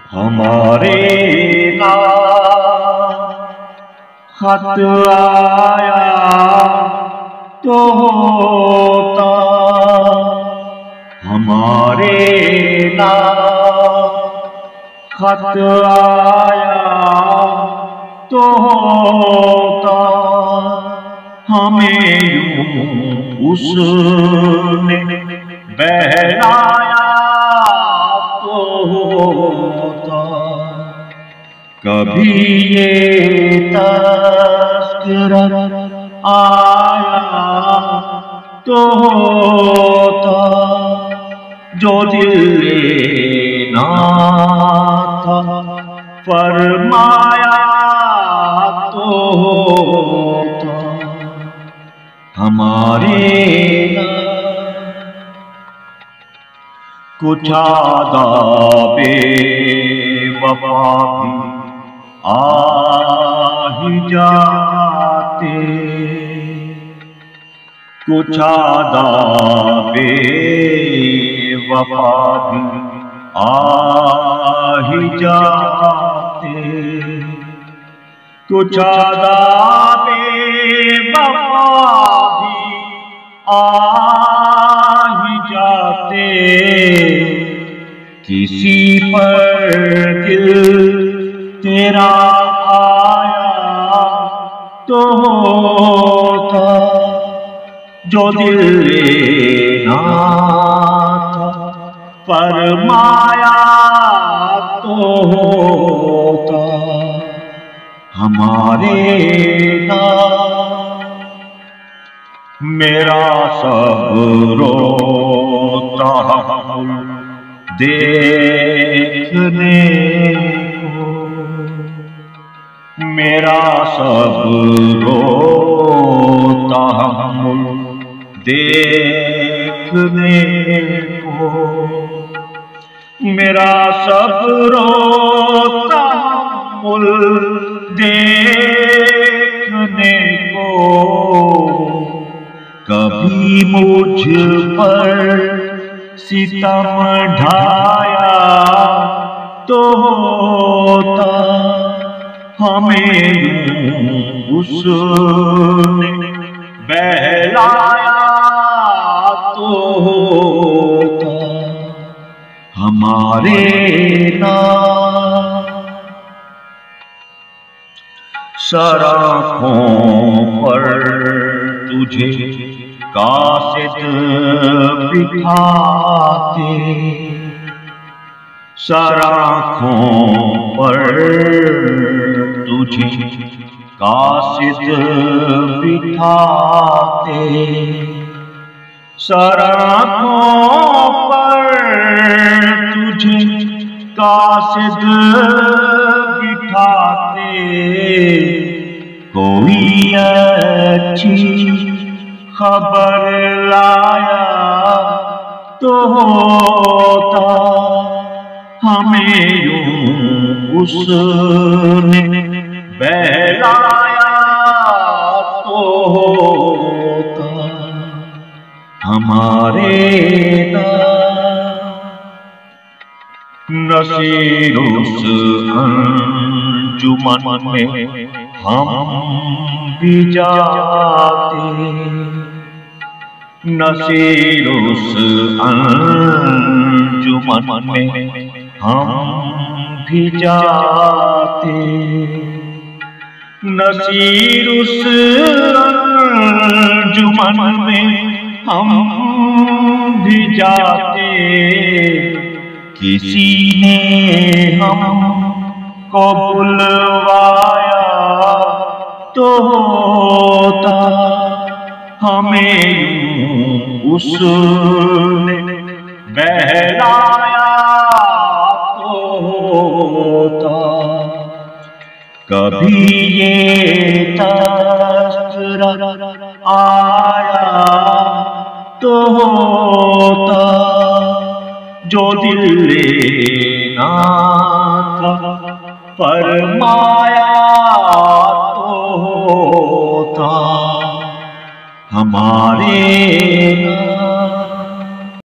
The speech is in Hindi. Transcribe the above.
हमारे नाम खत आया तो होता, हमारे नाम खत आया तो होता, हमें यूं उसने बहलाया तो होता। कभी ये तज़किरा आया तो होता, जो दिल लेना था फरमाया तो होता, हमारे कुछ आदाबे वफा भी आ ही जाते, कुछ आदाबे वफा भी आ ही जाते, कुछ आदाबे वफा भी आ ही जाते, किसी पर दिल तेरा आया तो होता, जो दिल लेना था फरमाया तो होता, हमारे नाम। मेरा सब रोता देखने को, मेरा सब रोता देखने को, मेरा सब रोता देखने को, कभी मुझ पर सितम ढाया तो होता, हमें उसने बहलाया तो होता, हमारे नाम। सराखों पर तुझे कासिद बिठाते, सराखों पर तुझे कासिद बिठाते, सराखों पर तुझे कासिद बिठाते, कोई अच्छी खबर लाया तो होता, हमें यूं उसने बहलाया तो होता, हमारे नसीर उस अंजुमन में हम भी जाते, नसीर उस अंजुमन में हम भी जाते, नसीर उस अंजुमन में हम भी जाते, किसी ने हमको बुलवाया तो होता, हमें यूं उसने बहलाया तो होता, कभी ये तज़किरा आया तो होता, जो दिल लेना था फरमाया तो होता, हमारे